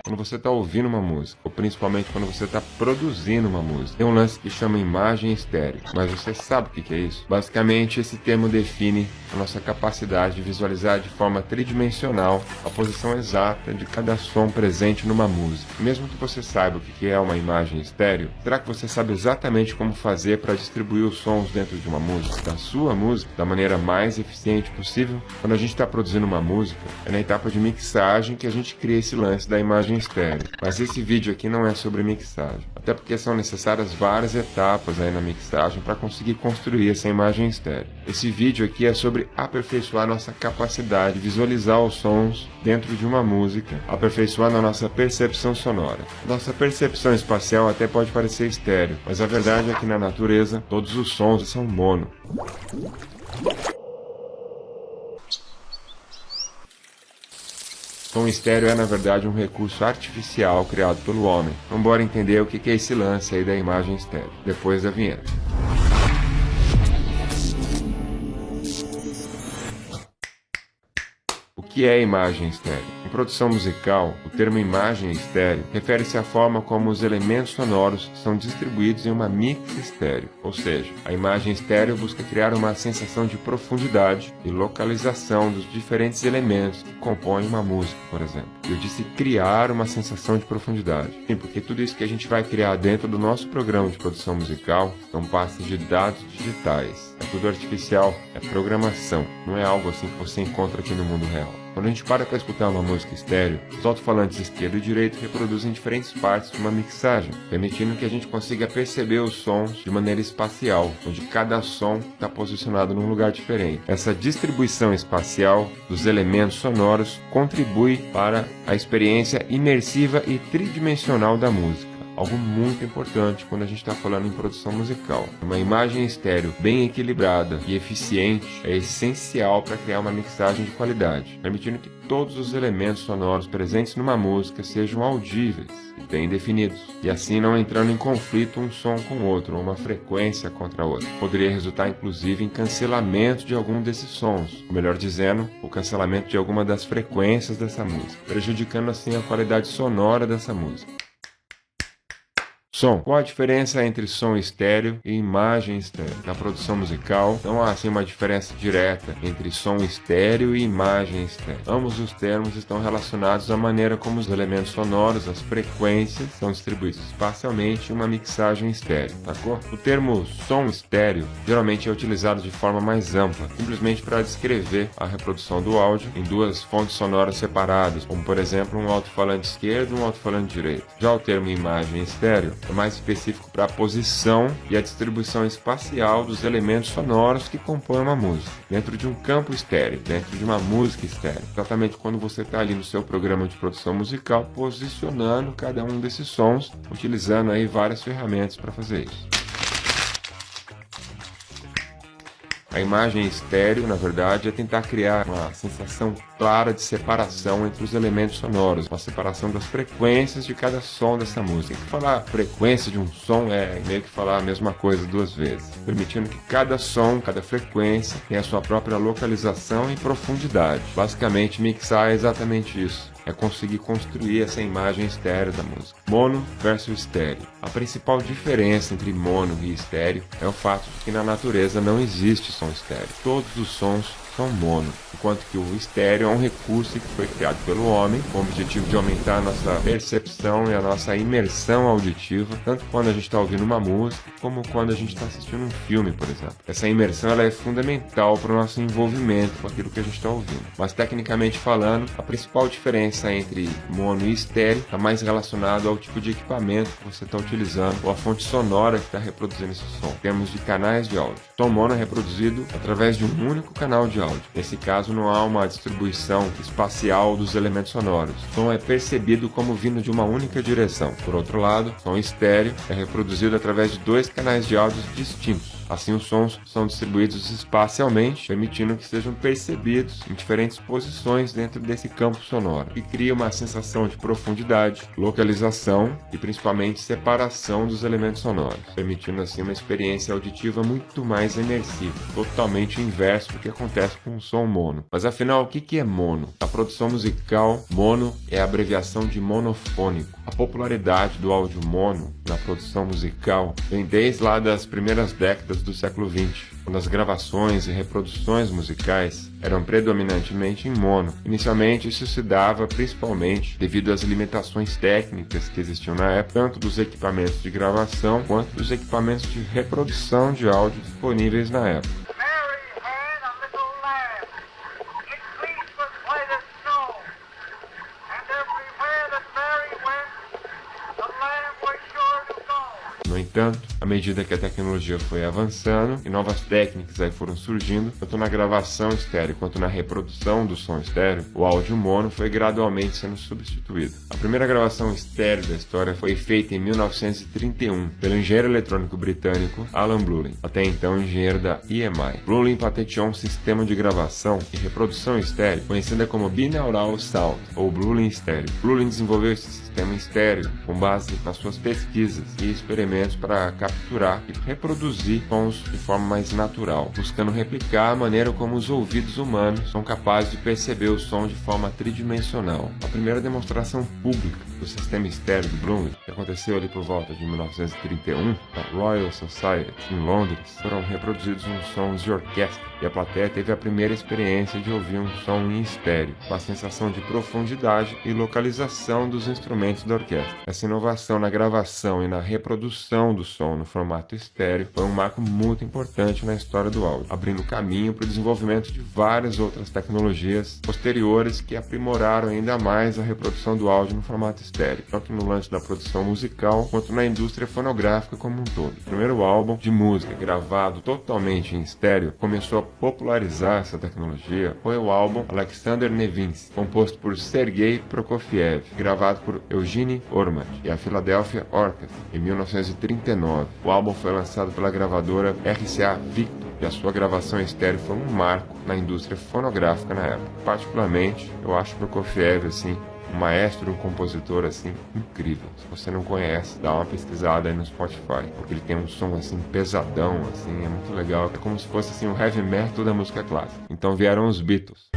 quando você está ouvindo uma música, ou principalmente quando você está produzindo uma música. Tem um lance que chama imagem estéreo, mas você sabe o que é isso? Basicamente, esse termo define a nossa capacidade de visualizar de forma tridimensional a posição exata de cada som presente numa música. Mesmo que você saiba o que é uma imagem estéreo, será que você sabe exatamente como fazer para distribuir os sons dentro de uma música, da sua música, da maneira mais eficiente possível? Quando a gente está produzindo uma música, é na etapa de mixagem que a gente cria esse lance da imagem estéreo. Mas esse vídeo aqui não é sobre mixagem, até porque são necessárias várias etapas aí na mixagem para conseguir construir essa imagem estéreo. Esse vídeo aqui é sobre aperfeiçoar nossa capacidade de visualizar os sons dentro de uma música, aperfeiçoando a nossa percepção sonora. Nossa percepção espacial até pode parecer estéreo, mas a verdade é que na natureza todos os sons são mono. Som estéreo é, na verdade, um recurso artificial criado pelo homem. Então bora entender o que é esse lance aí da imagem estéreo, depois da vinheta. O que é imagem estéreo? Em produção musical, o termo imagem estéreo refere-se à forma como os elementos sonoros são distribuídos em uma mix estéreo, ou seja, a imagem estéreo busca criar uma sensação de profundidade e localização dos diferentes elementos que compõem uma música, por exemplo. Eu disse criar uma sensação de profundidade. Sim, porque tudo isso que a gente vai criar dentro do nosso programa de produção musical são pastas de dados digitais. É tudo artificial, é programação, não é algo assim que você encontra aqui no mundo real. Quando a gente para escutar uma música estéreo, os alto-falantes esquerdo e direito reproduzem diferentes partes de uma mixagem, permitindo que a gente consiga perceber os sons de maneira espacial, onde cada som está posicionado num lugar diferente. Essa distribuição espacial dos elementos sonoros contribui para a experiência imersiva e tridimensional da música. Algo muito importante quando a gente está falando em produção musical. Uma imagem estéreo bem equilibrada e eficiente é essencial para criar uma mixagem de qualidade, permitindo que todos os elementos sonoros presentes numa música sejam audíveis e bem definidos, e assim não entrando em conflito um som com o outro, ou uma frequência contra a outra. Poderia resultar inclusive em cancelamento de algum desses sons, ou melhor dizendo, o cancelamento de alguma das frequências dessa música, prejudicando assim a qualidade sonora dessa música. Som. Qual a diferença entre som estéreo e imagem estéreo? Na produção musical, não há assim uma diferença direta entre som estéreo e imagem estéreo. Ambos os termos estão relacionados à maneira como os elementos sonoros, as frequências, são distribuídos espacialmente em uma mixagem estéreo, sacou? O termo som estéreo geralmente é utilizado de forma mais ampla, simplesmente para descrever a reprodução do áudio em duas fontes sonoras separadas, como por exemplo um alto-falante esquerdo e um alto-falante direito. Já o termo imagem estéreo é mais específico para a posição e a distribuição espacial dos elementos sonoros que compõem uma música, dentro de um campo estéreo, dentro de uma música estéreo. Exatamente quando você está ali no seu programa de produção musical, posicionando cada um desses sons, utilizando aí várias ferramentas para fazer isso. A imagem estéreo, na verdade, é tentar criar uma sensação clara de separação entre os elementos sonoros, uma separação das frequências de cada som dessa música. Falar frequência de um som é meio que falar a mesma coisa duas vezes, permitindo que cada som, cada frequência tenha a sua própria localização e profundidade. Basicamente, mixar é exatamente isso. É conseguir construir essa imagem estéreo da música. Mono versus estéreo. A principal diferença entre mono e estéreo é o fato de que na natureza não existe som estéreo. Todos os sons são mono, enquanto que o estéreo é um recurso que foi criado pelo homem com o objetivo de aumentar a nossa percepção e a nossa imersão auditiva, tanto quando a gente está ouvindo uma música, como quando a gente está assistindo um filme, por exemplo. Essa imersão ela é fundamental para o nosso envolvimento com aquilo que a gente está ouvindo. Mas tecnicamente falando, a principal diferença entre mono e estéreo está mais relacionado ao tipo de equipamento que você está utilizando ou a fonte sonora que está reproduzindo esse som. Em termos de canais de áudio, o som mono é reproduzido através de um único canal de áudio. Nesse caso, não há uma distribuição espacial dos elementos sonoros. O som é percebido como vindo de uma única direção. Por outro lado, o som estéreo é reproduzido através de dois canais de áudio distintos. Assim, os sons são distribuídos espacialmente, permitindo que sejam percebidos em diferentes posições dentro desse campo sonoro, e cria uma sensação de profundidade, localização e principalmente separação dos elementos sonoros, permitindo assim uma experiência auditiva muito mais imersiva, totalmente inverso do que acontece com o som mono. Mas afinal, o que é mono? Na produção musical, mono é a abreviação de monofônico. A popularidade do áudio mono na produção musical vem desde lá das primeiras décadas do século XX, quando as gravações e reproduções musicais eram predominantemente em mono. Inicialmente, isso se dava principalmente devido às limitações técnicas que existiam na época, tanto dos equipamentos de gravação quanto dos equipamentos de reprodução de áudio disponíveis na época. No entanto, à medida que a tecnologia foi avançando e novas técnicas aí foram surgindo, tanto na gravação estéreo quanto na reprodução do som estéreo, o áudio mono foi gradualmente sendo substituído. A primeira gravação estéreo da história foi feita em 1931 pelo engenheiro eletrônico britânico Alan Blulin, até então engenheiro da EMI. Blulin patenteou um sistema de gravação e reprodução estéreo conhecida como Binaural Sound, ou Blulin Stereo. Blulin desenvolveu esse sistema estéreo com base nas suas pesquisas e experimentos para capturar e reproduzir sons de forma mais natural, buscando replicar a maneira como os ouvidos humanos são capazes de perceber o som de forma tridimensional. A primeira demonstração pública do sistema estéreo de Blulin, que aconteceu ali por volta de 1931, na Royal Society, em Londres, foram reproduzidos uns sons de orquestra, e a plateia teve a primeira experiência de ouvir um som em estéreo, com a sensação de profundidade e localização dos instrumentos da orquestra. Essa inovação na gravação e na reprodução do som no formato estéreo foi um marco muito importante na história do áudio, abrindo caminho para o desenvolvimento de várias outras tecnologias posteriores que aprimoraram ainda mais a reprodução do áudio no formato estéreo, tanto no lance da produção musical quanto na indústria fonográfica como um todo. O primeiro álbum de música gravado totalmente em estéreo começou a popularizar essa tecnologia foi o álbum Alexander Nevins, composto por Sergei Prokofiev, gravado por Eugene Ormandy e a Philadelphia Orchestra em 1939. O álbum foi lançado pela gravadora RCA Victor e a sua gravação estéreo foi um marco na indústria fonográfica na época. Particularmente, eu acho Prokofiev assim um maestro, um compositor assim incrível. Se você não conhece, dá uma pesquisada aí no Spotify, porque ele tem um som assim pesadão, assim, é muito legal. É como se fosse assim um heavy metal da música clássica. Então vieram os Beatles.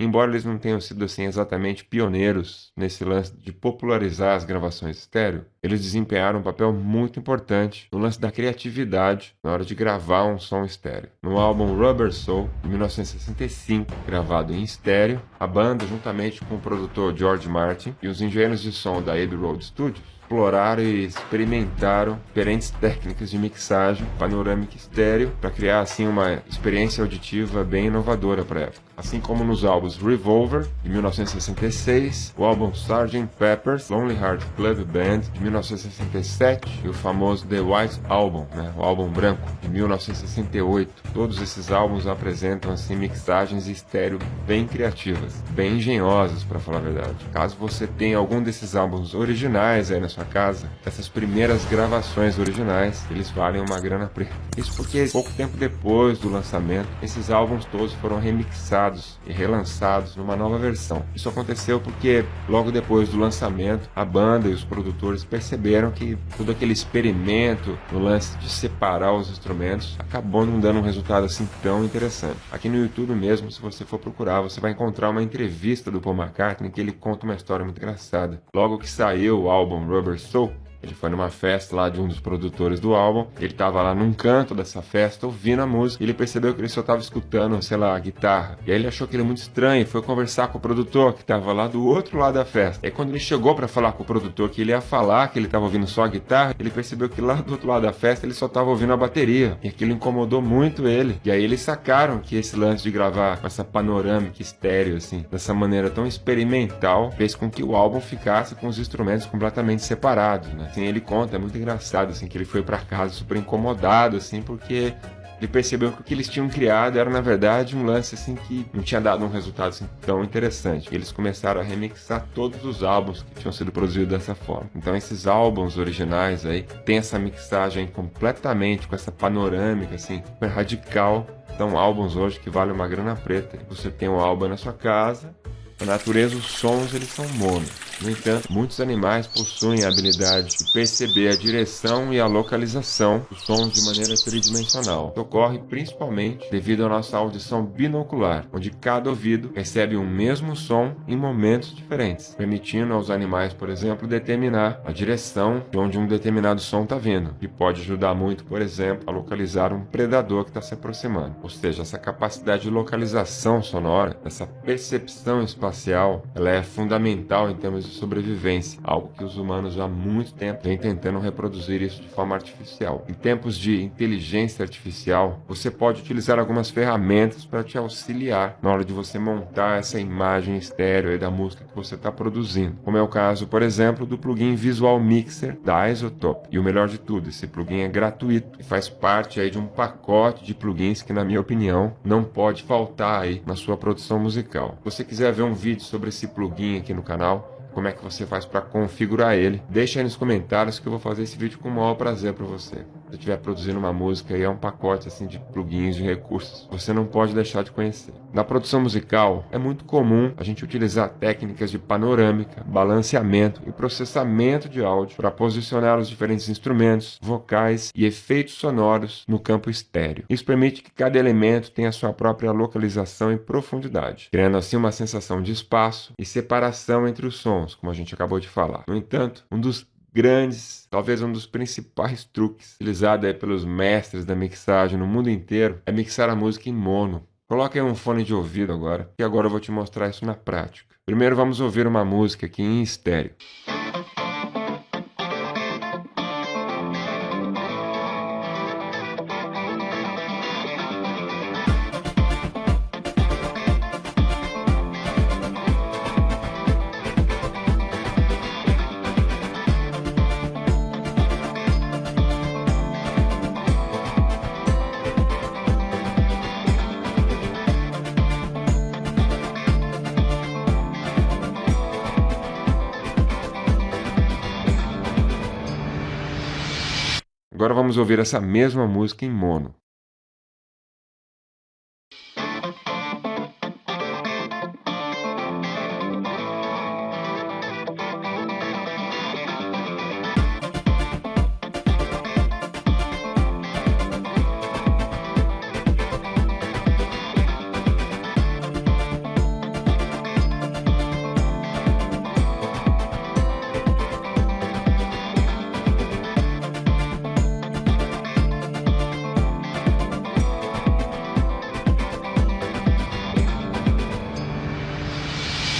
Embora eles não tenham sido assim exatamente pioneiros nesse lance de popularizar as gravações estéreo, eles desempenharam um papel muito importante no lance da criatividade na hora de gravar um som estéreo. No álbum Rubber Soul, de 1965, gravado em estéreo, a banda, juntamente com o produtor George Martin e os engenheiros de som da Abbey Road Studios, exploraram e experimentaram diferentes técnicas de mixagem panorâmica estéreo para criar assim uma experiência auditiva bem inovadora para a época. Assim como nos álbuns Revolver, de 1966, o álbum Sgt. Pepper's Lonely Hearts Club Band, de 1967, e o famoso The White Album, o álbum branco, de 1968. Todos esses álbuns apresentam assim mixagens estéreo bem criativas, bem engenhosas, para falar a verdade. Caso você tenha algum desses álbuns originais aí na sua casa, essas primeiras gravações originais, eles valem uma grana preta. Isso porque pouco tempo depois do lançamento, esses álbuns todos foram remixados e relançados numa nova versão. Isso aconteceu porque logo depois do lançamento, a banda e os produtores perceberam que todo aquele experimento no lance de separar os instrumentos acabou não dando um resultado assim tão interessante. Aqui no YouTube mesmo, se você for procurar, você vai encontrar uma entrevista do Paul McCartney que ele conta uma história muito engraçada. Logo que saiu o álbum Rubber Soul, ele foi numa festa lá de um dos produtores do álbum, ele tava lá num canto dessa festa ouvindo a música, e ele percebeu que ele só tava escutando, sei lá, a guitarra. E aí ele achou aquilo muito estranho, foi conversar com o produtor que tava lá do outro lado da festa. E aí quando ele chegou pra falar com o produtor que ele ia falar que ele tava ouvindo só a guitarra, ele percebeu que lá do outro lado da festa ele só tava ouvindo a bateria. E aquilo incomodou muito ele. E aí eles sacaram que esse lance de gravar com essa panorâmica estéreo, assim, dessa maneira tão experimental, fez com que o álbum ficasse com os instrumentos completamente separados, né? Assim, ele conta, é muito engraçado, assim, que ele foi pra casa super incomodado, assim, porque ele percebeu que o que eles tinham criado era, na verdade, um lance assim que não tinha dado um resultado assim, tão interessante. E eles começaram a remixar todos os álbuns que tinham sido produzidos dessa forma. Então esses álbuns originais aí tem essa mixagem completamente com essa panorâmica assim, super radical. São álbuns hoje que valem uma grana preta. Você tem um álbum na sua casa, na natureza os sons eles são mono. No entanto, muitos animais possuem a habilidade de perceber a direção e a localização dos sons de maneira tridimensional. Isso ocorre principalmente devido à nossa audição binocular, onde cada ouvido recebe um mesmo som em momentos diferentes, permitindo aos animais, por exemplo, determinar a direção de onde um determinado som está vindo, que pode ajudar muito, por exemplo, a localizar um predador que está se aproximando. Ou seja, essa capacidade de localização sonora, essa percepção espacial, ela é fundamental em termos de sobrevivência, algo que os humanos há muito tempo vêm tentando reproduzir isso de forma artificial. Em tempos de inteligência artificial, você pode utilizar algumas ferramentas para te auxiliar na hora de você montar essa imagem estéreo aí da música que você está produzindo, como é o caso, por exemplo, do plugin Visual Mixer da Isotope. E o melhor de tudo, esse plugin é gratuito e faz parte aí de um pacote de plugins que, na minha opinião, não pode faltar aí na sua produção musical. Se você quiser ver um vídeo sobre esse plugin aqui no canal, como é que você faz para configurar ele, deixa aí nos comentários que eu vou fazer esse vídeo com o maior prazer para você. Se você estiver produzindo uma música e é um pacote assim de plugins, de recursos, você não pode deixar de conhecer. Na produção musical, é muito comum a gente utilizar técnicas de panorâmica, balanceamento e processamento de áudio para posicionar os diferentes instrumentos, vocais e efeitos sonoros no campo estéreo. Isso permite que cada elemento tenha sua própria localização e profundidade, criando assim uma sensação de espaço e separação entre os sons, como a gente acabou de falar. No entanto, um dos grandes, talvez um dos principais truques utilizados aí pelos mestres da mixagem no mundo inteiro é mixar a música em mono. Coloque aí um fone de ouvido agora, que agora eu vou te mostrar isso na prática. Primeiro vamos ouvir uma música aqui em estéreo. Agora vamos ouvir essa mesma música em mono.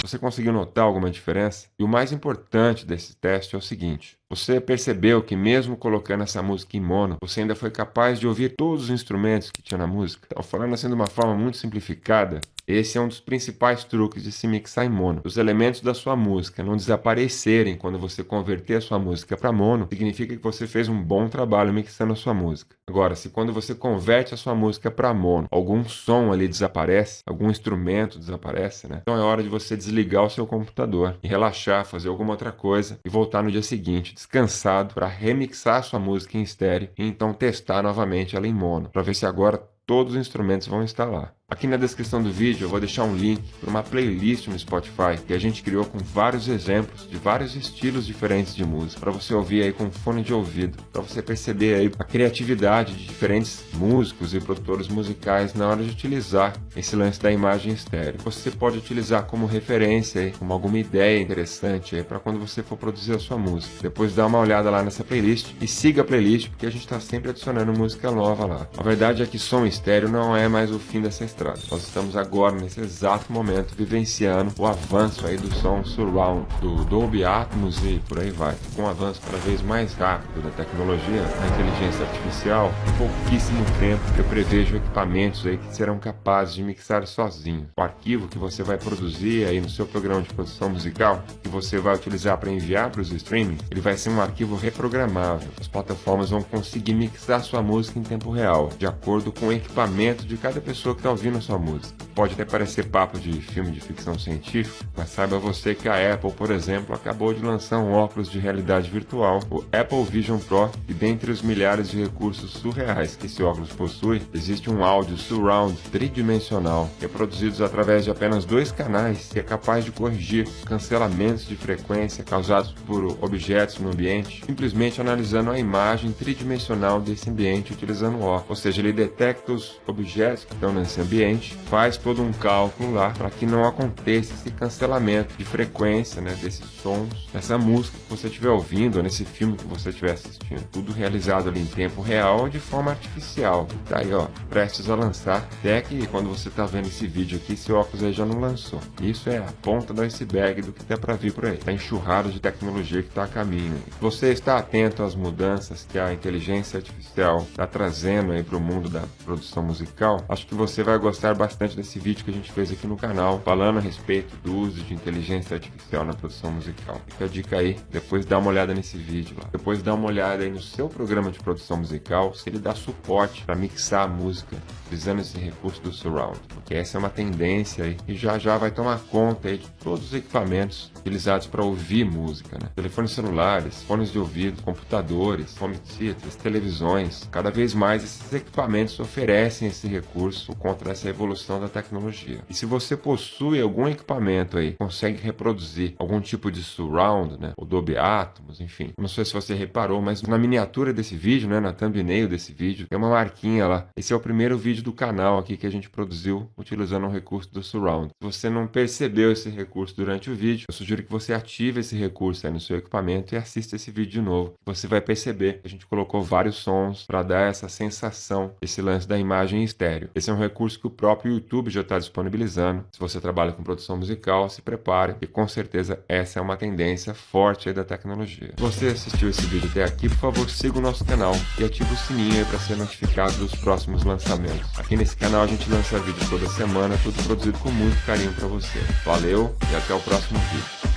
Você conseguiu notar alguma diferença? E o mais importante desse teste é o seguinte: você percebeu que mesmo colocando essa música em mono, você ainda foi capaz de ouvir todos os instrumentos que tinha na música? Então, falando assim de uma forma muito simplificada, esse é um dos principais truques de se mixar em mono. Os elementos da sua música não desaparecerem quando você converter a sua música para mono, significa que você fez um bom trabalho mixando a sua música. Agora, se quando você converte a sua música para mono, algum som ali desaparece, algum instrumento desaparece, né? Então é hora de você desligar o seu computador e relaxar, fazer alguma outra coisa e voltar no dia seguinte, descansado, para remixar a sua música em estéreo e então testar novamente ela em mono, para ver se agora todos os instrumentos vão estar lá. Aqui na descrição do vídeo eu vou deixar um link para uma playlist no Spotify que a gente criou com vários exemplos de vários estilos diferentes de música, para você ouvir aí com fone de ouvido, para você perceber aí a criatividade de diferentes músicos e produtores musicais na hora de utilizar esse lance da imagem estéreo. Você pode utilizar como referência aí, como alguma ideia interessante aí para quando você for produzir a sua música. Depois dá uma olhada lá nessa playlist e siga a playlist, porque a gente está sempre adicionando música nova lá. A verdade é que som estéreo não é mais o fim dessa estrada. estrada. Nós estamos agora, nesse exato momento, vivenciando o avanço aí do som surround, do Dolby Atmos e por aí vai. Com um avanço cada vez mais rápido da tecnologia, da inteligência artificial, em pouquíssimo tempo eu prevejo equipamentos aí que serão capazes de mixar sozinhos. O arquivo que você vai produzir aí no seu programa de produção musical, que você vai utilizar para enviar para os streaming, ele vai ser um arquivo reprogramável. As plataformas vão conseguir mixar sua música em tempo real, de acordo com o equipamento de cada pessoa que está ouvindo a sua música. Pode até parecer papo de filme de ficção científica, mas saiba você que a Apple, por exemplo, acabou de lançar um óculos de realidade virtual, o Apple Vision Pro, e dentre os milhares de recursos surreais que esse óculos possui, existe um áudio surround tridimensional, reproduzidos através de apenas 2 canais, que é capaz de corrigir cancelamentos de frequência causados por objetos no ambiente, simplesmente analisando a imagem tridimensional desse ambiente utilizando o óculos. Ou seja, ele detecta os objetos que estão nesse ambiente, faz todo um cálculo lá para que não aconteça esse cancelamento de frequência, né, desses sons, dessa música que você estiver ouvindo, ou nesse filme que você estiver assistindo. Tudo realizado ali em tempo real de forma artificial. Tá aí, ó, prestes a lançar. Até que quando você tá vendo esse vídeo aqui, esse óculos aí já não lançou. Isso é a ponta do iceberg do que tem para vir por aí. Tá enxurrado de tecnologia que tá a caminho. Você está atento às mudanças que a inteligência artificial está trazendo aí para o mundo da produção musical? Acho que você vai gostar bastante desse vídeo que a gente fez aqui no canal, falando a respeito do uso de inteligência artificial na produção musical. Fica a dica aí, depois dá uma olhada nesse vídeo lá. Depois dá uma olhada aí no seu programa de produção musical, se ele dá suporte para mixar a música utilizando esse recurso do surround, porque essa é uma tendência aí e já vai tomar conta aí de todos os equipamentos utilizados para ouvir música, né? Telefones celulares, fones de ouvido, computadores, home theaters, televisões. Cada vez mais esses equipamentos oferecem esse recurso por conta dessa evolução da tecnologia. E se você possui algum equipamento aí, consegue reproduzir algum tipo de surround, né? O Dolby Atmos, enfim. Não sei se você reparou, mas na miniatura desse vídeo, né? Na thumbnail desse vídeo, tem uma marquinha lá. Esse é o primeiro vídeo do canal aqui que a gente produziu utilizando o recurso do surround. Se você não percebeu esse recurso durante o vídeo, eu sugiro que você ative esse recurso aí no seu equipamento e assista esse vídeo de novo. Você vai perceber que a gente colocou vários sons para dar essa sensação, esse lance da imagem em estéreo. Esse é um recurso que o próprio YouTube já está disponibilizando. Se você trabalha com produção musical, se prepare, e com certeza essa é uma tendência forte aí da tecnologia. Se você assistiu esse vídeo até aqui, por favor, siga o nosso canal e ative o sininho aí para ser notificado dos próximos lançamentos. Aqui nesse canal a gente lança vídeo toda semana, tudo produzido com muito carinho para você. Valeu e até o próximo vídeo.